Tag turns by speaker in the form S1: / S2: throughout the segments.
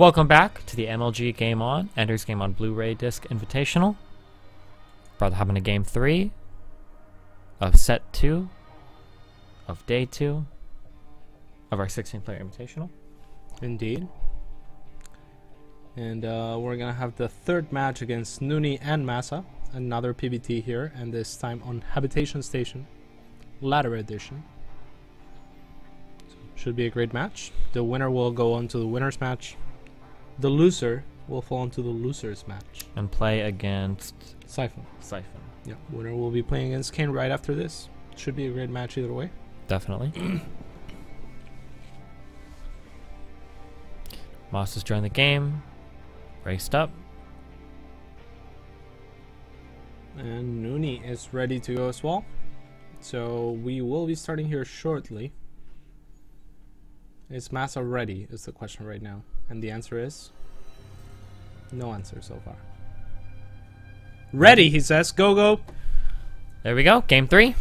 S1: Welcome back to the MLG Game On, Ender's Game On Blu-ray Disc Invitational. About to hop into Game 3 of Set 2 of Day 2 of our 16-player Invitational.
S2: Indeed. And we're gonna have the third match against Nony and Masa. Another PBT here, and this time on Habitation Station, Ladder Edition. So, should be a great match. The winner will go on to the winner's match. The loser will fall into the loser's match.
S1: And play against
S2: Siphon.
S1: Siphon.
S2: Yeah, winner will be playing against Kane right after this. Should be a great match either way.
S1: Definitely. Masa's joined the game. Raced up.
S2: And Nony is ready to go as well. So we will be starting here shortly. Is Masa ready is the question right now. And the answer is no answer so far. Ready, he says. Go, go.
S1: There we go. Game 3.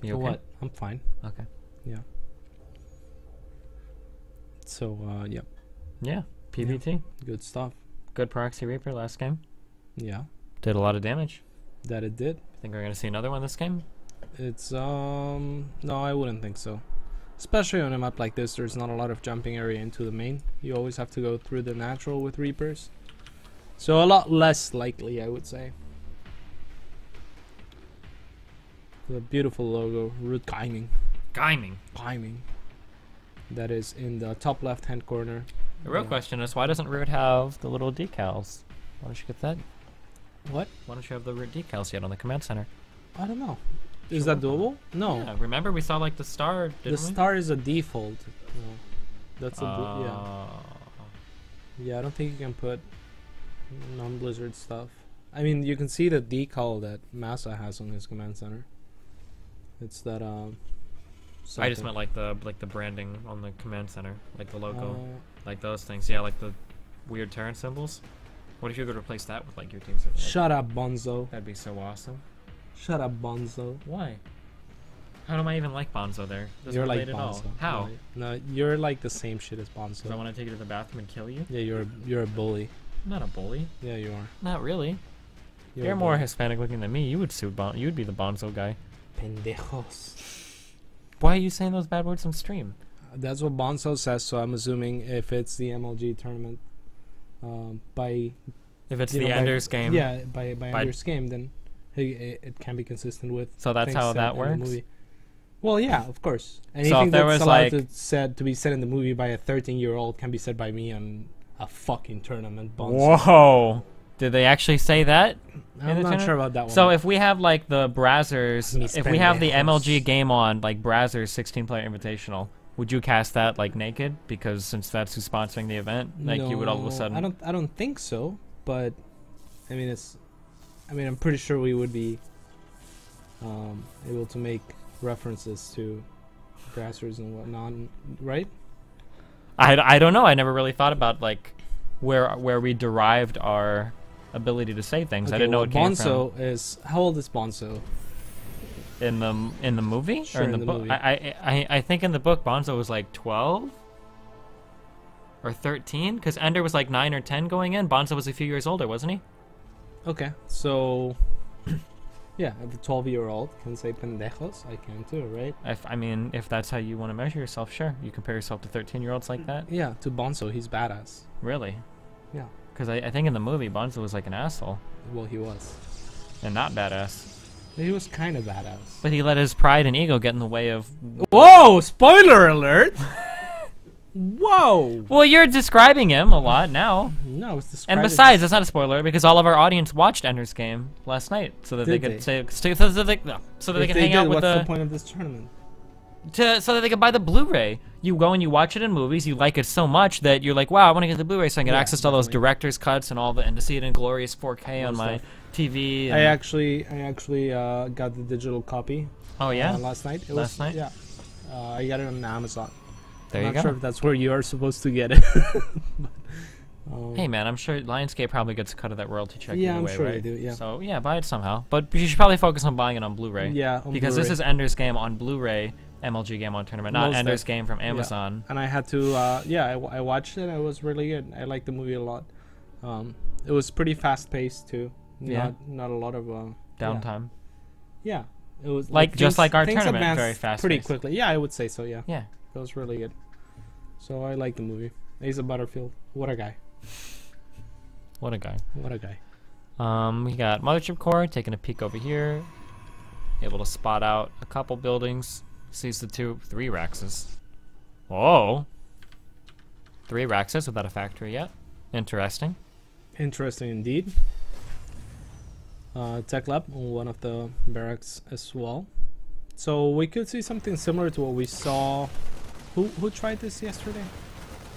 S1: You okay?
S2: What? I'm fine.
S1: Okay.
S2: Yeah. So, yeah.
S1: Yeah. PBT.
S2: Yeah. Good stuff.
S1: Good Proxy Reaper last game.
S2: Yeah.
S1: Did a lot of damage.
S2: That it did.
S1: Think we're going to see another one this game?
S2: It's, no, I wouldn't think so. Especially on a map like this, there's not a lot of jumping area into the main. You always have to go through the natural with Reapers. So a lot less likely, I would say. The beautiful logo, Root Gaming. Gaming. That is in the top left-hand corner.
S1: The real question is, why doesn't Root have the little decals? Why don't you get that?
S2: What?
S1: Why don't you have the Root decals yet on the command center?
S2: I don't know. Is that doable? No.
S1: Yeah, remember we saw like the star, didn't we?
S2: The star is a default. That's a yeah. Yeah, I don't think you can put non-Blizzard stuff. I mean, you can see the decal that Masa has on his command center. It's that
S1: I just meant like the branding on the command center, like the logo, like those things. Yeah, like the weird Terran symbols. What if you could replace that with like your team's? Like,
S2: shut up, Bonzo.
S1: That'd be so awesome.
S2: Shut up, Bonzo.
S1: Why? How do I even like Bonzo there? Doesn't
S2: you're like
S1: relate at all.
S2: Bonzo.
S1: How?
S2: No, you're like the same shit as Bonzo.
S1: Do I want to take you to the bathroom and kill you?
S2: Yeah, you're a bully.
S1: I'm not a bully.
S2: Yeah, you are.
S1: Not really. You're more Hispanic looking than me. You would sue You'd be the Bonzo guy.
S2: Pendejos.
S1: Why are you saying those bad words on stream?
S2: That's what Bonzo says, so I'm assuming if it's the MLG tournament,
S1: if it's the Ender's game.
S2: Yeah, by Ender's game, then it can be consistent with.
S1: So that's how that works.
S2: Well, yeah, of course.
S1: Anything so if there
S2: that's
S1: was
S2: allowed
S1: like
S2: to be said in the movie by a 13-year-old can be said by me on a fucking tournament.
S1: Bonzo. Whoa! Did they actually say that?
S2: I'm not sure about that one.
S1: So if we have like the Brazzers, if we have the MLG game on, like Brazzers 16-player Invitational, would you cast that like naked? Because since that's who's sponsoring the event, like
S2: no,
S1: you would all of a sudden.
S2: I don't think so. But I mean, I'm pretty sure we would be able to make references to Brazzers and whatnot, right?
S1: I don't know. I never really thought about like where we derived our ability to say things.
S2: Okay,
S1: I didn't know it came
S2: Bonzo
S1: from.
S2: is how old is Bonzo?
S1: In the movie?
S2: Sure,
S1: or in the book?
S2: movie.
S1: I think in the book Bonzo was like 12 or 13 because Ender was like 9 or 10 going in. Bonzo was a few years older, wasn't he?
S2: Okay, so yeah, if a 12-year-old can say pendejos, I can too, right?
S1: I mean, if that's how you want to measure yourself, sure. You compare yourself to 13-year-olds like that?
S2: Yeah, to Bonzo, he's badass.
S1: Really?
S2: Yeah.
S1: Because I think in the movie, Bonzo was like an asshole.
S2: Well, he was.
S1: And not badass.
S2: He was kind of badass.
S1: But he let his pride and ego get in the way of...
S2: Whoa! Spoiler alert! Whoa!
S1: Well, you're describing him a lot now.
S2: No, it's describing...
S1: And besides, it's not a spoiler because all of our audience watched Ender's Game last night so that they could say... So that they can hang out with
S2: what's the point of this tournament?
S1: So that they can buy the Blu-ray. You go and you watch it in movies. You like it so much that you're like, wow, I want to get the Blu-ray so I can get access to all those director's cuts and and to see it in glorious 4K on my TV.
S2: I actually got the digital copy.
S1: Oh yeah.
S2: Last night.
S1: Last night.
S2: Yeah. I got it on Amazon.
S1: There you go.
S2: I'm not sure if that's where you are supposed to get it.
S1: Hey man, I'm sure Lionsgate probably gets a cut of that royalty check.
S2: Yeah,
S1: either
S2: I'm
S1: way,
S2: sure
S1: right?
S2: they do. Yeah.
S1: So yeah, buy it somehow. But you should probably focus on buying it on Blu-ray.
S2: Yeah.
S1: Because this is Ender's Game on Blu-ray, MLG Game On tournament, not
S2: Most
S1: Ender's
S2: Def.
S1: Game from
S2: Yeah.
S1: Amazon.
S2: And I had to, I watched it. It was really good. I liked the movie a lot. It was pretty fast paced too.
S1: Yeah.
S2: Not a lot of
S1: Downtime.
S2: Yeah, it was
S1: Just like our
S2: things
S1: tournament,
S2: advanced
S1: very fast
S2: pretty
S1: paced.
S2: quickly. Yeah, I would say so. Yeah,
S1: Yeah.
S2: it was really good. So I like the movie. Asa Butterfield, what a guy!
S1: What a guy.
S2: What a guy!
S1: We got Mothership Core taking a peek over here. Able to spot out a couple buildings. Sees the 3 Raxes. Whoa. 3 Raxes without a factory yet. Interesting.
S2: Interesting indeed. Tech lab on one of the barracks as well. So we could see something similar to what we saw. Who tried this yesterday?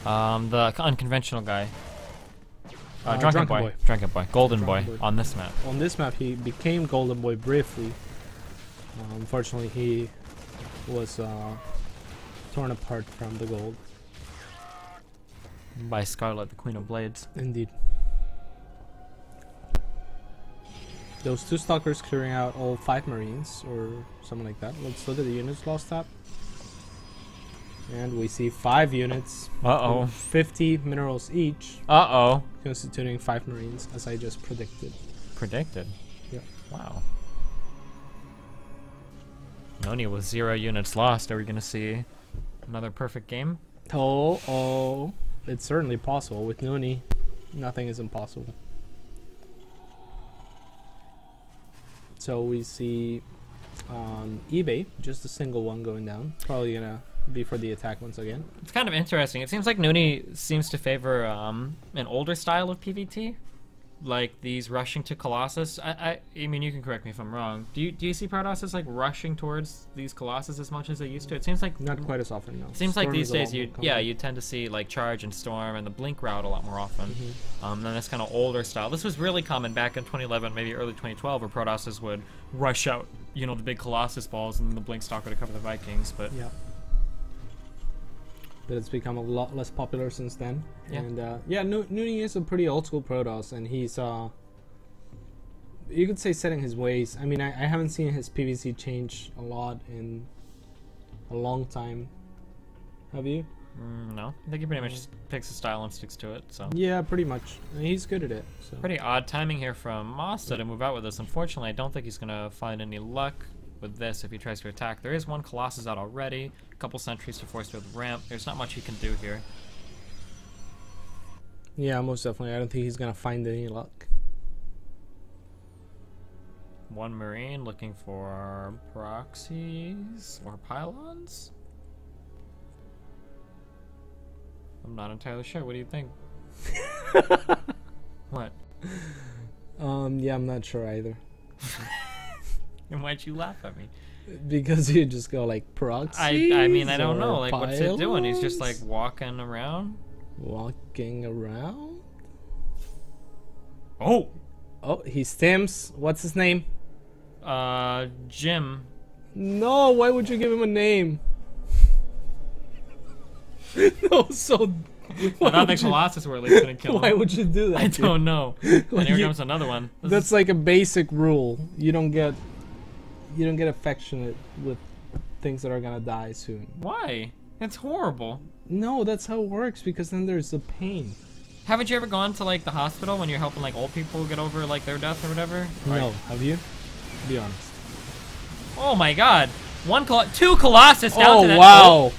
S1: The unconventional guy.
S2: Drunken Boy.
S1: Golden Boy
S2: Drunken Boy.
S1: on this map.
S2: On this map, he became Golden Boy briefly. Unfortunately, he was torn apart from the gold.
S1: By Scarlet, the Queen of Blades.
S2: Indeed. Those 2 stalkers clearing out all 5 marines or something like that. Let's look at the units lost tab. And we see 5 units.
S1: Uh-oh.
S2: with 50 minerals each,
S1: Uh-oh.
S2: constituting 5 marines, as I just predicted.
S1: Predicted.
S2: Yeah.
S1: Wow. Nony with 0 units lost. Are we going to see another perfect game?
S2: Oh, it's certainly possible. With Nony, nothing is impossible. So we see eBay, just a single one going down. Probably gonna be for the attack once again.
S1: It's kind of interesting. It seems like Nony seems to favor an older style of PvT, like these rushing to Colossus. I mean, you can correct me if I'm wrong. Do you see Protosses like rushing towards these Colossus as much as they used to? It seems like
S2: Not quite as often, no.
S1: It seems like
S2: Storm
S1: these
S2: is a lot
S1: days
S2: more common.
S1: you tend to see like Charge and Storm and the Blink route a lot more often. Then this kind of older style. This was really common back in 2011, maybe early 2012, where Protosses would rush out, you know, the big Colossus balls, and then the Blink Stalker to cover the Vikings. But
S2: Yeah. But it's become a lot less popular since then.
S1: Yeah.
S2: And Nony is a pretty old school Protoss, and he's you could say setting his ways. I mean, I haven't seen his PvC change a lot in a long time. Have you?
S1: no, I think he pretty much just picks a style and sticks to it. So
S2: Yeah, pretty much. And he's good at it. So.
S1: pretty odd timing here from Masa to move out with this. Unfortunately, I don't think he's gonna find any luck with this if he tries to attack. There is 1 Colossus out already, a couple sentries to force through the ramp. There's not much he can do here.
S2: Yeah, most definitely. I don't think he's gonna find any luck.
S1: 1 Marine looking for proxies or pylons? I'm not entirely sure. What do you think? What?
S2: Yeah, I'm not sure either.
S1: And why'd you laugh at me?
S2: Because you just go like proxies.
S1: I mean, I don't know.
S2: or
S1: Like, what's it doing? He's just like
S2: pylons?
S1: walking around.
S2: Walking around.
S1: Oh!
S2: Oh, he stims. What's his name?
S1: Jim.
S2: No, why would you give him a name? No, so.
S1: I thought the Colossus were at least gonna kill him.
S2: Why would you do that?
S1: I
S2: dude?
S1: don't know. And here
S2: You-
S1: comes another one. This
S2: That's
S1: is-
S2: like a basic rule. You don't get affectionate with things that are gonna die soon.
S1: why? It's horrible.
S2: No, that's how it works, because then there's the pain.
S1: Haven't you ever gone to like the hospital when you're helping like old people get over like their death or whatever?
S2: No, have you? Be honest.
S1: Oh my God! 2 Colossus down
S2: Oh
S1: to that.
S2: wow!
S1: Oh,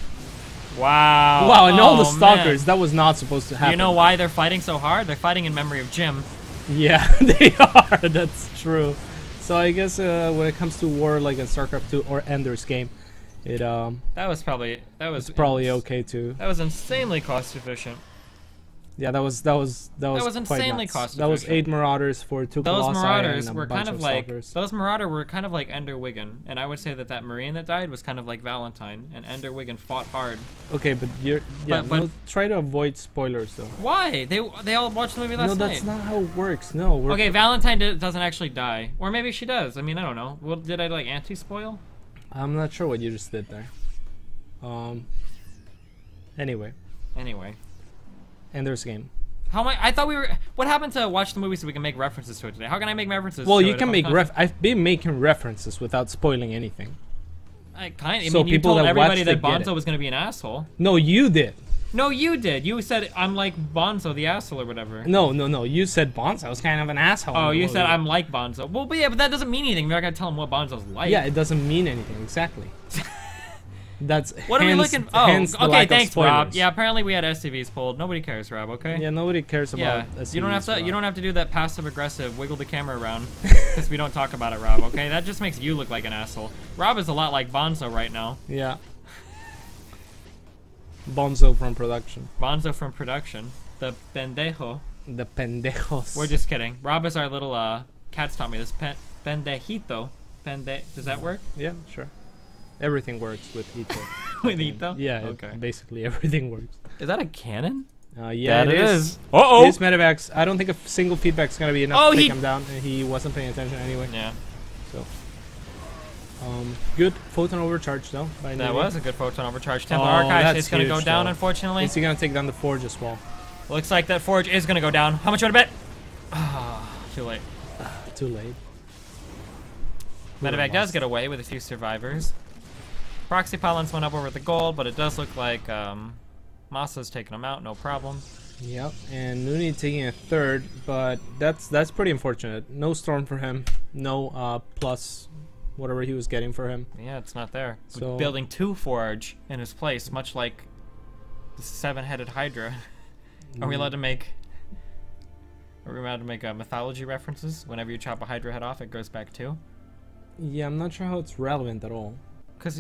S1: wow!
S2: Wow, and all the
S1: Oh,
S2: stalkers.
S1: man.
S2: That was not supposed to happen.
S1: You know why they're fighting so hard? They're fighting in memory of Jim.
S2: Yeah, they are. That's true. So I guess when it comes to war, like in StarCraft 2 or Ender's Game, it
S1: That was probably
S2: okay too.
S1: That was insanely cost efficient.
S2: Yeah, that was quite
S1: insanely
S2: nuts.
S1: cost
S2: That was
S1: efficient.
S2: 8 Marauders for 2
S1: Those
S2: Colossi
S1: Marauders
S2: and a
S1: were
S2: bunch
S1: kind of
S2: of
S1: like
S2: stalkers.
S1: Ender Wiggin, and I would say that Marine that died was kind of like Valentine, and Ender Wiggin fought hard.
S2: Okay, but
S1: But-
S2: no, try to avoid spoilers though.
S1: Why? They all watched the movie last
S2: No,
S1: night.
S2: that's not how it works. No, we're
S1: Okay, Valentine doesn't actually die, or maybe she does. I mean, I don't know. Well, did I like anti-spoil?
S2: I'm not sure what you just did there. Anyway, Ender's Game.
S1: How am I thought we were. What happened to watch the movie so we can make references to it today? How can I make references?
S2: Well,
S1: to
S2: you
S1: it
S2: can
S1: if
S2: make
S1: I'm constantly-
S2: I've been making references without spoiling anything.
S1: I
S2: So
S1: mean, you
S2: people
S1: told
S2: that
S1: everybody
S2: watched
S1: that
S2: it get
S1: Bonzo
S2: it.
S1: was gonna be an asshole.
S2: No, you did.
S1: No, you did. You said I'm like Bonzo the asshole or whatever.
S2: No. You said Bonzo was kind of an asshole.
S1: Oh, you
S2: Well,
S1: said I'm like Bonzo. Well, but yeah, but that doesn't mean anything. You're not gonna tell him what Bonzo's like.
S2: Yeah, it doesn't mean anything exactly. That's
S1: What are we
S2: hence-
S1: looking? Oh,
S2: hence the
S1: okay.
S2: lack of
S1: Thanks, Rob.
S2: spoilers.
S1: Yeah, apparently we had SCVs pulled. Nobody cares, Rob. Okay.
S2: Yeah, nobody cares
S1: Yeah,
S2: about.
S1: you don't have
S2: SCVs,
S1: to. You
S2: Rob.
S1: don't have to do that passive aggressive wiggle the camera around because we don't talk about it, Rob. Okay, that just makes you look like an asshole. Rob is a lot like Bonzo right now.
S2: Yeah. Bonzo from production.
S1: Bonzo from production, the pendejo.
S2: The pendejos.
S1: We're just kidding. Rob is our little cats taught me this pendejito. Does that work?
S2: Yeah, sure. Everything works with Ito.
S1: With Ito?
S2: Yeah.
S1: Okay.
S2: Basically everything works.
S1: Is that a cannon?
S2: Yeah,
S1: That
S2: it is.
S1: Uh-oh.
S2: His medevacs. I don't think a single feedback's gonna be enough
S1: Oh,
S2: to take
S1: he-
S2: him down, and he wasn't paying attention anyway.
S1: Yeah.
S2: So. Good photon overcharge though. By
S1: That
S2: Nony.
S1: was a good photon overcharge. Temple
S2: Oh,
S1: Archive
S2: that's
S1: is going to go
S2: huge,
S1: down,
S2: though.
S1: unfortunately.
S2: Is he gonna take down the forge as well?
S1: Looks like that forge is going to go down. How much you want to bet? Ah, too late.
S2: Too late.
S1: Medevac does get away with a few survivors. Proxy pylons went up over the gold, but it does look like Masa's taking them out, no problem.
S2: Yep, and Nony taking a third, but that's pretty unfortunate. No storm for him. No plus whatever he was getting for him.
S1: Yeah, it's not there.
S2: So-
S1: Building 2 forge in his place, much like the 7-headed Hydra. Are we allowed to make? Are we allowed to make mythology references? Whenever you chop a Hydra head off, it goes back 2.
S2: Yeah, I'm not sure how it's relevant at all.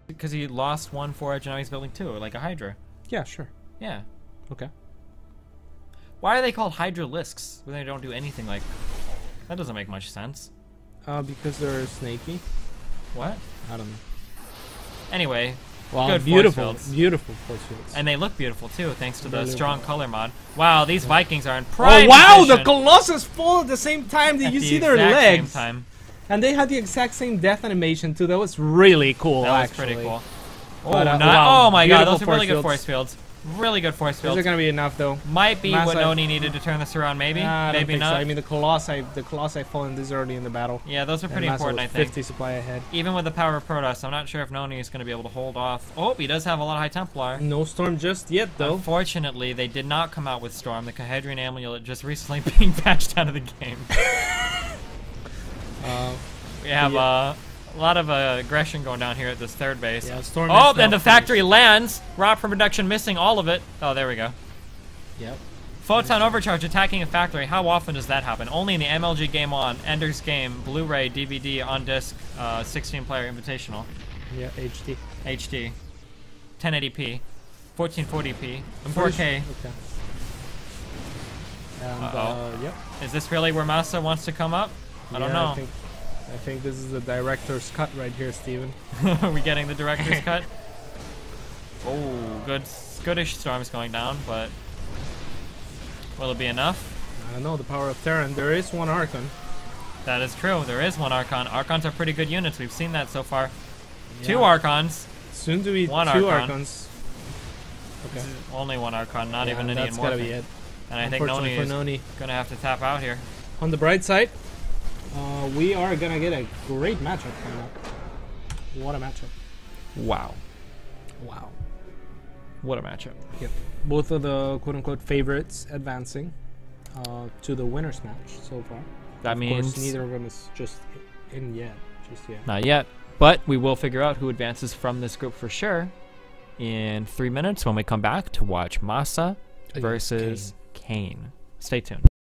S1: Because he lost 1 forge and now he's building 2, like a Hydra.
S2: Yeah, sure.
S1: Yeah.
S2: Okay.
S1: Why are they called Hydralisks when they don't do anything like? That doesn't make much sense.
S2: Because they're snaky.
S1: What?
S2: I don't know.
S1: Anyway,
S2: Wow,
S1: good force
S2: beautiful,
S1: fields.
S2: beautiful force fields.
S1: And they look beautiful too, thanks to the
S2: Really
S1: strong
S2: well.
S1: color mod. Wow, these Vikings are in prime
S2: Oh wow,
S1: position
S2: the Colossus fall at the same time. Did
S1: at
S2: you
S1: the
S2: see their
S1: exact
S2: legs?
S1: Same time.
S2: And they had the exact same death animation too. That was really cool.
S1: That was
S2: actually.
S1: pretty cool. Oh,
S2: But,
S1: wow, oh my god,
S2: beautiful
S1: those are really good
S2: force
S1: force fields. Really good force
S2: Those
S1: fields.
S2: are gonna be enough though.
S1: Might be what
S2: Masa-
S1: Nony needed to turn this around, maybe.
S2: Nah, I don't
S1: Maybe
S2: think so.
S1: not.
S2: I mean, the Colossi falling this early in the battle.
S1: Yeah, those are
S2: And
S1: pretty
S2: Masa
S1: important,
S2: was
S1: I think.
S2: 50 supply ahead.
S1: Even with the power of Protoss, I'm not sure if Nony is going to be able to hold off. Oh, he does have a lot of High Templar.
S2: No storm just yet though.
S1: Unfortunately, they did not come out with Storm. The Kahedrian Amulet just recently being patched out of the game. We have a lot of aggression going down here at this third base.
S2: Yeah, storm.
S1: Oh,
S2: is
S1: and
S2: now
S1: the factory lands. Rob from production missing all of it. Oh, there we go.
S2: Yep.
S1: Photon overcharge attacking a factory. How often does that happen? Only in the MLG Game On, Ender's Game, Blu-ray, DVD, on disc, 16-player invitational,
S2: Yeah, HD.
S1: HD, 1080p, 1440p,
S2: I'm pretty
S1: 4K.
S2: Okay. And
S1: Uh-oh.
S2: yep.
S1: Is this really where Masa wants to come up? I don't know.
S2: I think this is the director's cut right here, Steven.
S1: Are we getting the director's cut? Oh, goodish storms going down, but will it be enough?
S2: I don't know, the power of Terran. There is one Archon.
S1: That is true. There is one Archon. Archons are pretty good units. We've seen that so far.
S2: Yeah.
S1: 2 Archons.
S2: Soon to be
S1: One
S2: 2
S1: Archon.
S2: Archons. Okay.
S1: Only one Archon, not
S2: Yeah,
S1: even any
S2: that's
S1: more.
S2: gotta be it.
S1: And I think
S2: Unfortunately
S1: Nony
S2: for
S1: is
S2: Nony.
S1: gonna have to tap out here.
S2: On the bright side, we are gonna get a great matchup coming up. What a matchup.
S1: Wow.
S2: Wow.
S1: What a matchup.
S2: Yep. Both of the quote-unquote favorites advancing to the winner's match so far.
S1: That
S2: Of
S1: means
S2: course, neither of them is just in yet. Just yet.
S1: not yet, but we will figure out who advances from this group for sure in 3 minutes when we come back to watch Masa versus Kane. Stay tuned.